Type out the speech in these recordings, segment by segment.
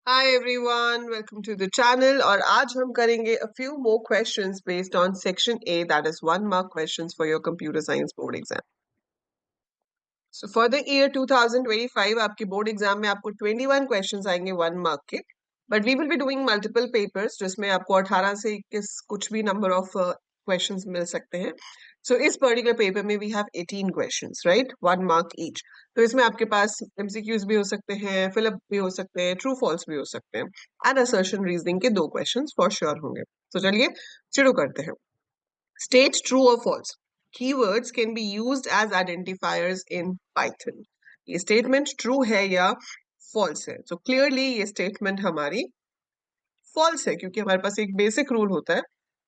Hi everyone, welcome to the channel और आज हम करेंगे a few more questions based on section A, that is 1 mark questions for your computer science board exam. So for the year 2025 आपके board exam में आपको 21 questions आएंगे 1 mark के, but we will be doing multiple papers जिसमें आपको 18 से 21 कुछ भी number of questions मिल सकते हैं. So इस पर्टिकुलर पेपर में we have 18 questions, right, 1 mark each. तो इसमें आपके पास एमसीक्यूज भी हो सकते हैं, फिलअप भी हो सकते हैं, ट्रू फॉल्स भी हो सकते हैं, एंड असर्शन रीजनिंग के 2 क्वेश्चंस फॉर श्योर होंगे. तो चलिए शुरू करते हैं. स्टेट ट्रू और false. Keywords can be used as identifiers in Python. ये स्टेटमेंट ट्रू है या फॉल्स है? तो क्लियरली ये स्टेटमेंट हमारी फॉल्स है, क्योंकि हमारे पास एक बेसिक रूल होता है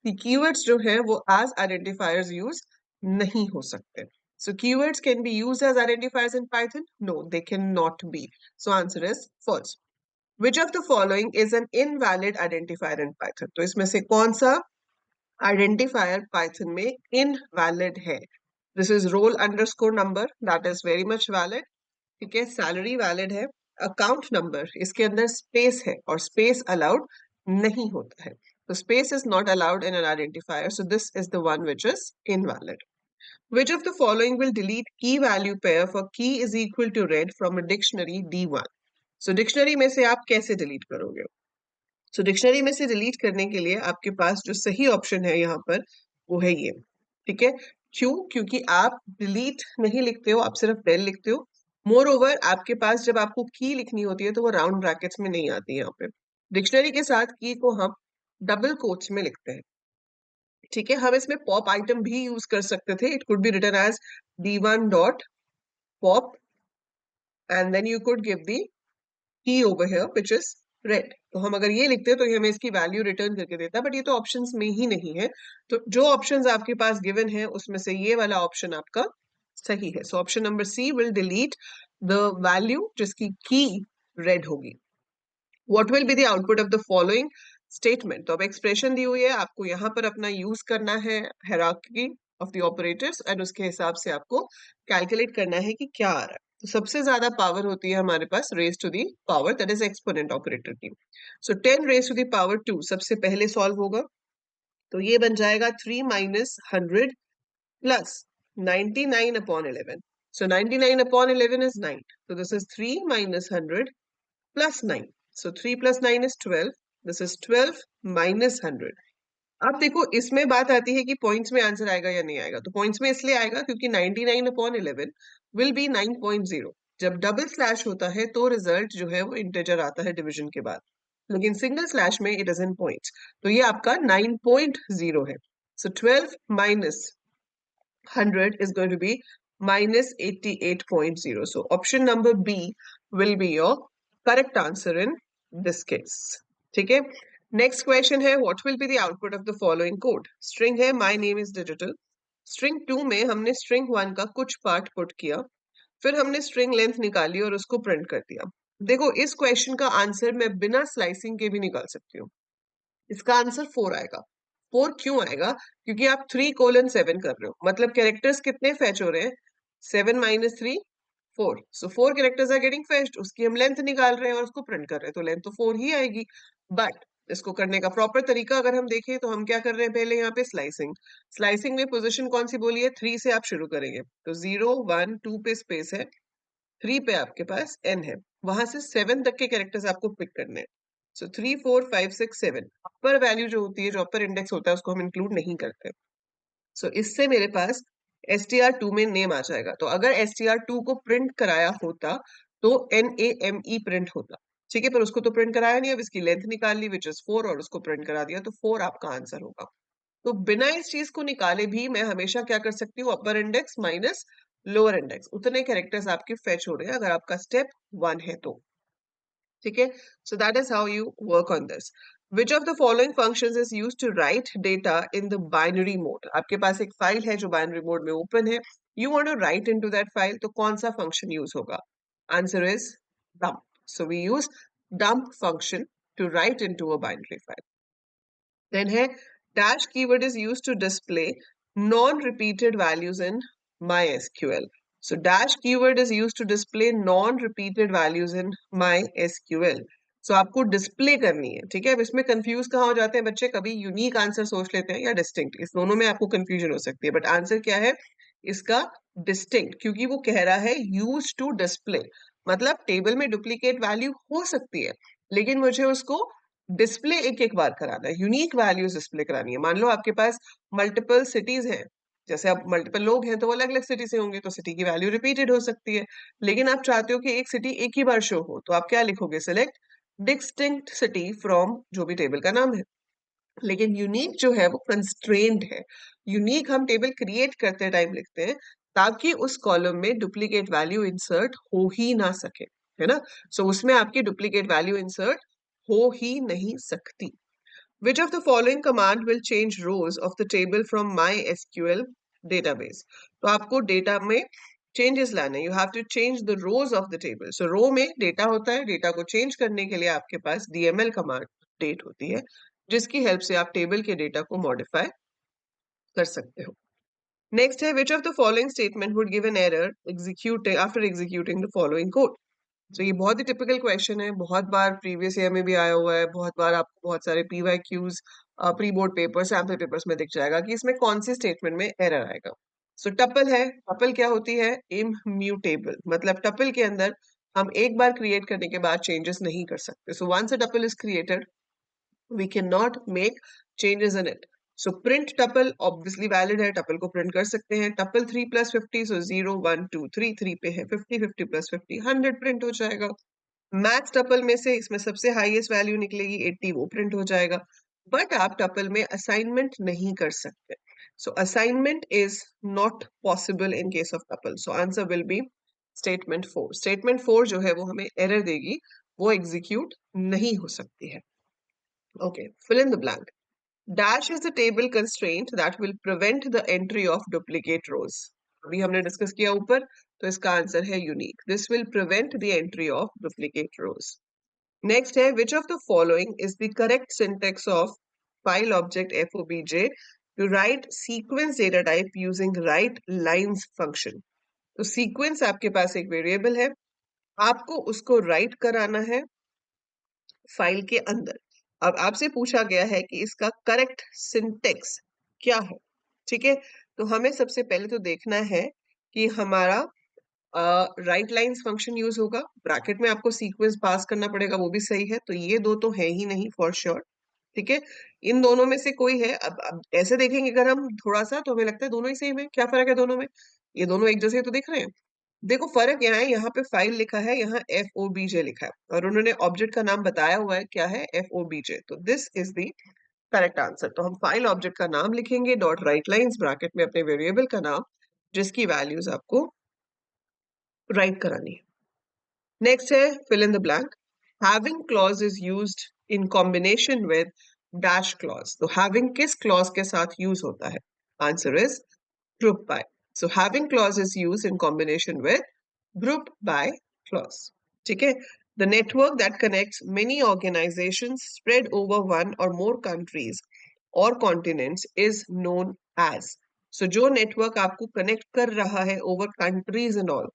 कि कीवर्ड्स जो है वो एज आइडेंटिफायर्स यूज नहीं हो सकते. So keywords can be used as identifiers in Python? No, they cannot be. So answer is false. Which of the following is an invalid identifier in Python? तो इसमें से कौन सा identifier Python में invalid है? This is roll underscore number, that is very much valid. ठीक है, salary valid है. अकाउंट नंबर, इसके अंदर स्पेस है और स्पेस अलाउड नहीं होता है. तो space is not allowed in an identifier, so this is the one which is invalid. Which of the following will delete key value pair for key is equal to red from a dictionary D1? So dictionary में से आप कैसे delete करोगे? So dictionary में से delete करने के लिए आपके पास जो सही ऑप्शन है यहाँ पर वो है ये. ठीक है, क्यों? क्योंकि आप delete नहीं लिखते हो, आप सिर्फ del लिखते हो. मोर ओवर आपके पास जब आपको की लिखनी होती है तो वो राउंड ब्रैकेट्स में नहीं आती है. यहाँ पे डिक्शनरी के साथ की को हम डबल कोट्स में लिखते हैं. ठीक है, हम इसमें पॉप आइटम भी यूज कर सकते थे. It could be written as d1 dot pop and then you could give the key over here which is red. तो हम अगर ये लिखते हैं तो ये हमें इसकी वैल्यू रिटर्न करके देता है, बट ये तो ऑप्शंस में ही नहीं है. तो जो ऑप्शंस आपके पास गिवन है उसमें से ये वाला ऑप्शन आपका सही है. So option number C will delete the value जिसकी की रेड होगी. What will be the output of the following statement? तो अब एक्सप्रेशन दी हुई है, आपको यहाँ पर अपना यूज करना है hierarchy of the operators and उसके हिसाब से आपको कैलकुलेट करना है कि क्या आ रहा है. तो सबसे ज्यादा पावर होती है हमारे पास raise to the power, that is exponent operator की. So 10 raise to the power 2 सबसे पहले सॉल्व होगा. तो ये बन जाएगा 3 minus 100 plus 99 upon 11. So 99 upon 11 is 9. So this is 3 minus 100 plus 9. So 3 plus 9 is 12. This is 12 minus 100. अब देखो इसमें बात आती है कि पॉइंट्स में आंसर आएगा या नहीं आएगा. तो पॉइंट्स में इसलिए आएगा क्योंकि 99 अपॉन 11 विल बी 9.0. जब डबल स्लैश होता है तो रिजल्ट जो है वो इंटीजर आता है डिवीजन के बाद, लेकिन सिंगल स्लैश में इट इज इन पॉइंट्स. तो ये आपका 9.0 है. सो 12 minus 100 is going to be minus 88.0. So option number B will be your correct answer in this case. ठीक है, next question है what will be the output of the following code? String है my name is digital. String 2 में हमने string 1 का कुछ part put किया, फिर हमने string length निकाली और उसको प्रिंट कर दिया. देखो इस क्वेश्चन का आंसर मैं बिना स्लाइसिंग के भी निकाल सकती हूँ. इसका आंसर 4 आएगा. 4 क्यों आएगा? क्योंकि आप 3:7 कर रहे हो, मतलब कैरेक्टर्स कितने फेच हो रहे हैं? 7 minus 3 4. So 4 characters are getting fetched. उसकी हम लेंथ निकाल रहे हैं और उसको प्रिंट कर रहे हैं, तो लेंथ तो 4 ही आएगी. बट इसको करने का प्रॉपर तरीका अगर हम देखें तो हम क्या कर रहे हैं, पहले यहाँ पे स्लाइसिंग. स्लाइसिंग में पोजीशन कौन सी बोली है? 3 से आप शुरू करेंगे. तो 0 1 2 पे स्पेस है, 3 पे आपके पास n है, वहां से 7 तक के कैरेक्टर्स आपको पिक करने हैं. सो 3 4 5 6 7 अपर वैल्यू जो होती है, जो अपर इंडेक्स होता है, उसको हम इंक्लूड नहीं करते. सो इससे मेरे पास str2 में नेम आ जाएगा. तो अगर str2 को प्रिंट कराया होता तो NAME प्रिंट होता. ठीक है, पर उसको तो प्रिंट कराया नहीं. अब इसकी लेंथ निकाल ली विच इज 4 और उसको प्रिंट करा दिया, तो 4 आपका आंसर होगा. तो बिना इस चीज को निकाले भी मैं हमेशा क्या कर सकती हूँ, अपर इंडेक्स माइनस लोअर इंडेक्स, उतने कैरेक्टर्स आपके फेच हो रहे हैं अगर आपका स्टेप 1 है तो. ठीक है, so that is how you work on this. Which of the following functions is used to write data in the binary mode? आपके पास एक फाइल है जो बाइनरी मोड में ओपन है, you want to write into that file, तो कौन सा फंक्शन यूज होगा? Answer is dump. So we use dump function to write into a binary file. Then है dash keyword is used to display non-repeated values in MySQL. So dash keyword is used to display non-repeated values in MySQL. सो आपको display करनी है, ठीक है। अब इसमें confuse कहाँ हो जाते हैं बच्चे, कभी यूनिक आंसर सोच लेते हैं या डिस्टिंक्ट, इस दोनों में आपको कंफ्यूजन हो सकती है, बट आंसर क्या है इसका, डिस्टिंक्ट, क्योंकि वो कह रहा है यूज टू डिस्प्ले, मतलब टेबल में डुप्लीकेट वैल्यू हो सकती है लेकिन मुझे उसको डिस्प्ले एक एक बार कराना है, यूनिक वैल्यूज डिस्प्ले करानी है। मान लो आपके पास मल्टीपल सिटीज हैं, जैसे अब मल्टीपल लोग हैं तो वो अलग अलग सिटी से होंगे, तो सिटी की वैल्यू रिपीटेड हो सकती है, लेकिन आप चाहते हो कि एक सिटी एक ही बार शो हो, तो आप क्या लिखोगे, सिलेक्ट डिस्टिंक्ट सिटी फ्रॉम जो भी टेबल का नाम है। लेकिन यूनिक जो है वो कंस्ट्रेंड है, यूनिक हम टेबल क्रिएट करते टाइम लिखते हैं ताकि उस कॉलम में डुप्लीकेट वैल्यू इंसर्ट हो ही ना सके, है ना। सो उसमें आपकी डुप्लीकेट वैल्यू इंसर्ट हो ही नहीं सकती। Which of the following command will change rows of the table from MySQL database? तो आपको डेटा में चेंजेस लाने, you have to change the rows of the table. So row में डेटा होता है, डेटा को चेंज करने के लिए आपके पास DML कमांड डेट होती है, जिसकी हेल्प से आप टेबल के डेटा को मॉडिफाई कर सकते हो। नेक्स्ट है, विच of the following statement would give an error executing after executing the following code. तो ये बहुत ही टिपिकल क्वेश्चन है, बहुत बार प्रीवियस ईयर में भी आया हुआ है, बहुत बार आपको बहुत सारे PYQs pre board paper sample papers में दिख जाएगा कि इसमें कौन सी स्टेटमेंट में एरर आएगा। सो टपल है, टपल क्या होती है, इम्यूटेबल, मतलब टपल के अंदर हम एक बार क्रिएट करने के बाद चेंजेस नहीं कर सकते। So once a tuple is created we cannot make changes in it. So print tuple obviously valid है, tuple को print कर सकते हैं, tuple 3 plus 50, so 0 1 2 3, 3 पे है 50, 50 plus 50 100 print हो जाएगा। मैक्स टपल में से इसमें सबसे हाईएस्ट वैल्यू निकलेगी 80, वो प्रिंट हो जाएगा। बट आप टपल में असाइनमेंट नहीं कर सकते, so assignment is not possible in case of tuple. So answer will be statement 4। Statement 4 जो है वो हमें एरर देगी, वो एग्जीक्यूट नहीं हो सकती है। Okay, fill in the blank. Dash is the table constraint that will prevent the entry of duplicate rows. अभी हमने डिस्कस किया ऊपर, तो इसका आंसर है unique. This will prevent the entry of duplicate rows. Next है, which of the following is the correct syntax of file object FOBJ to write sequence data type using write lines function? तो sequence आपके पास एक variable है, आपको उसको write कराना है फाइल के अंदर। अब आपसे पूछा गया है कि इसका करेक्ट सिंटेक्स क्या है, ठीक है। तो हमें सबसे पहले तो देखना है कि हमारा राइट लाइंस फंक्शन यूज होगा, ब्रैकेट में आपको सीक्वेंस पास करना पड़ेगा, वो भी सही है, तो ये दो तो है ही नहीं फॉर श्योर, ठीक है। इन दोनों में से कोई है। अब ऐसे देखेंगे अगर हम थोड़ा सा, तो हमें लगता है दोनों ही सेम है, क्या फर्क है दोनों में, ये दोनों एक जैसे तो दिख रहे हैं। देखो फर्क यहाँ है, यहाँ पे फाइल लिखा है, यहाँ FOBJ लिखा है, और उन्होंने ऑब्जेक्ट का नाम बताया हुआ है क्या है, FOBJ। तो this is the correct answer. तो हम फाइल ऑब्जेक्ट का नाम लिखेंगे, डॉट राइट लाइंस ब्रैकेट में अपने वेरिएबल का नाम, जिसकी वैल्यूज आपको राइट करानी है। नेक्स्ट है, fill in the blank. Having clause is used in combination with dash clause. तो हैविंग किस क्लॉज के साथ यूज होता है, answer is group by. So having clause is used in combination with group by clause. ठीक है? The network that connects many organizations spread over one or more countries or continents is known as. So जो network आपको connect कर रहा है over countries and all,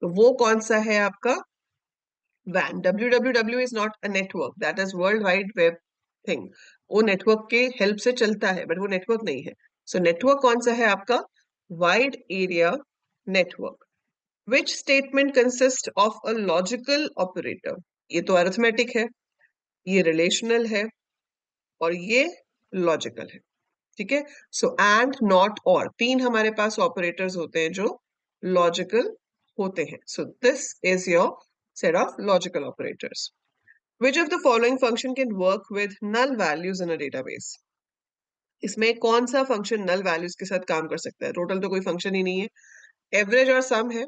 तो वो कौन सा है आपका, WAN. www is not a network, that is World Wide Web thing. वो नेटवर्क के हेल्प से चलता है, बट वो नेटवर्क नहीं है। सो नेटवर्क कौन सा है आपका, wide area network. Which statement consist of a logical operator. ये तो अरिथमेटिक है, ये रिलेशनल है, और ये लॉजिकल है, ठीक है। सो एंड, नॉट, और, तीन हमारे पास ऑपरेटर्स होते हैं जो लॉजिकल होते हैं। So this is your set of logical operators. Which of the following function can work with null values in a database? इसमें कौन सा फंक्शन नल वैल्यूज के साथ काम कर सकता है, टोटल तो कोई फंक्शन ही नहीं है, एवरेज और सम है।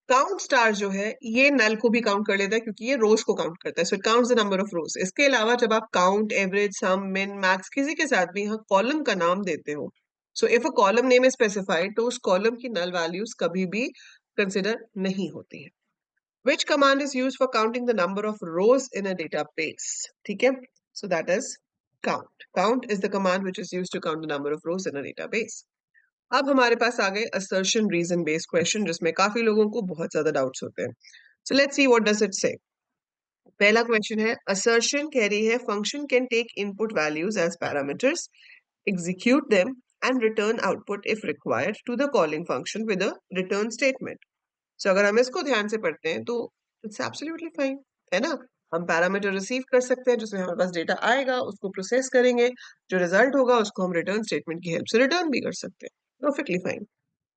काउंट स्टार जो है ये नल को भी काउंट कर लेता है क्योंकि ये रोज को काउंट करता है, so it counts the number of रोज। इसके अलावा जब आप काउंट, एवरेज, सम, मिन, मैक्स किसी के साथ भी यहाँ कॉलम का नाम देते हो, so if a column name is specified, तो उस कॉलम की नल वैल्यूज कभी भी कंसिडर नहीं होती है। Which command is used for counting the number of rows in a database? ठीक है, so that is count. Count is the command which is used to count the number of rows in a database. अब हमारे पास आ गए assertion reason based question, जिसमें काफी लोगों को बहुत ज्यादा डाउट्स होते हैं। So let's see what does it say. पहला क्वेश्चन है, असर्शन कह रही है function can take input values as parameters, execute them and return output if required to the calling function with a return statement. So अगर हम इसको ध्यान से पढ़ते हैं तो इट्स एब्सोल्युटली फाइन, है ना? हम पैरामीटर रिसीव कर सकते हैं जिसमें हमारे पास डेटा आएगा, उसको प्रोसेस करेंगे, जो रिजल्ट होगा उसको हम रिटर्न स्टेटमेंट की हेल्प से रिटर्न भी कर सकते हैं, परफेक्टली फाइन।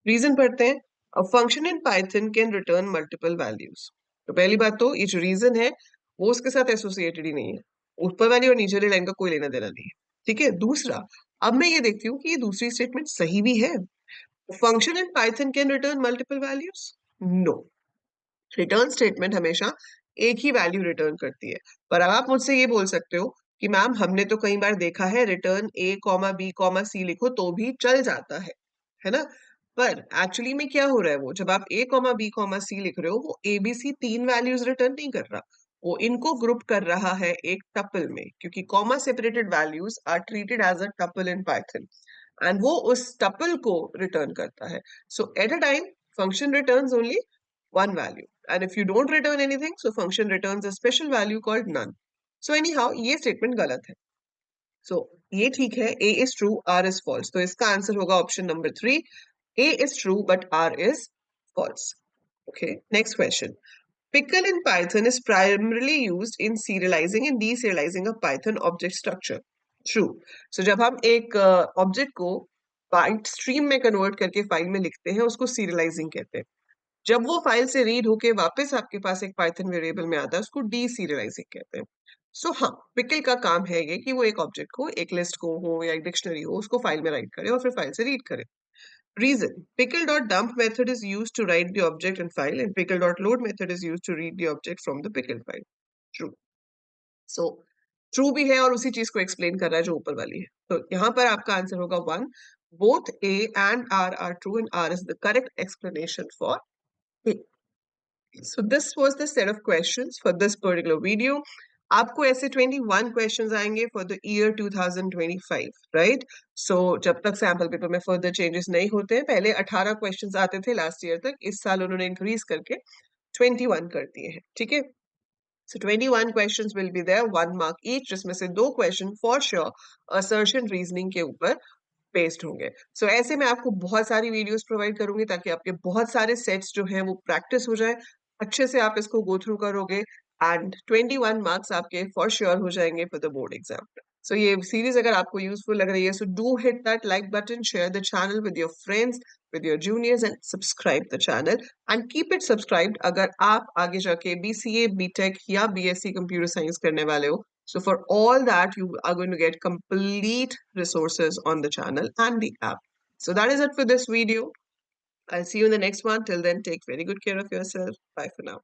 रीजन पढ़ते हैं, a function in Python can return multiple values. तो पहली बात तो ये जो रीजन है वो उसके साथ एसोसिएटेड ही नहीं है, ऊपर वाली और नीचे वाली लाइन का कोई लेना देना नहीं है, ठीक है? दूसरा, अब मैं ये देखती हूँ कि ये दूसरी स्टेटमेंट सही भी है। Function in Python can return multiple values? No, return statement हमेशा एक ही वैल्यू रिटर्न करती है। पर अब आप मुझसे ये बोल सकते हो कि मैम हमने तो कई बार देखा है रिटर्न ए कॉमा बी कॉमा सी लिखो तो भी चल जाता है ना? पर एक्चुअली में क्या हो रहा है, वो जब आप ए कॉमा बी कॉमा सी लिख रहे हो वो ए बी सी तीन वैल्यूज रिटर्न नहीं कर रहा, वो इनको ग्रुप कर रहा है एक टपल में, क्योंकि comma separated values are treated as a tuple in Python and वो उस टपल को रिटर्न करता है। So at a time function returns only one value, and if you don't return anything, so function returns a special value called none. So anyhow ये statement गलत है। So ये ठीक है, A is true, R is false, तो इसका answer होगा option number 3, A is true but R is false. Okay, next question. Pickle in Python is primarily used in serializing and deserializing a Python object structure. True. So जब हम एक object को byte stream में convert करके file में लिखते हैं उसको सीरियलाइजिंग कहते हैं। जब वो फाइल से रीड होके वापस आपके पास एक पाइथन वेरिएबल में आता है उसको डीसीरियलाइजिंग कहते हैं। सो हाँ, पिकल का काम है ये कि वो एक ऑब्जेक्ट को, एक लिस्ट को हो या एक डिक्शनरी हो, उसको फाइल में राइट करे और फिर फाइल से रीड करे। Reason, pickle dot dump method is used to write the object in file and pickle dot load method is used to read the object from the pickle file. True. So true भी है और उसी चीज को explain कर रहा है जो ऊपर वाली है। तो यहाँ पर आपका आंसर होगा 1, both A and R are true and R is the correct explanation for A. So this was the set of questions for this particular video. आपको ऐसे 21 questions आएंगे for the year 2025, right? So जब तक sample paper में further changes नहीं होते हैं, पहले 18 questions आते थे last year तक, इस साल उन्होंने increase करके 21 कर दिए हैं, ठीक है? So 21 questions will be there, 1 mark each, जिसमें से 2 question for sure assertion reasoning के ऊपर बेस्ड होंगे। सो ऐसे मैं आपको बहुत सारी वीडियोस प्रोवाइड करूंगी ताकि आपके बहुत सारे सेट्स जो हैं वो प्रैक्टिस हो जाए, अच्छे से आप इसको गो थ्रू करोगे एंड 21 मार्क्स आपके फॉर श्योर हो जाएंगे फॉर द बोर्ड एग्जाम। सो ये सीरीज अगर आपको यूजफुल लग रही है so do hit that like button, share the channel with your friends, with your juniors and subscribe the channel and keep it subscribed अगर आप आगे जाके BCA, BTech या BSc Computer Science करने वाले हो। So for all that, you are going to get complete resources on the channel and the app. So that is it for this video. I'll see you in the next one. Till then, take very good care of yourself. Bye for now.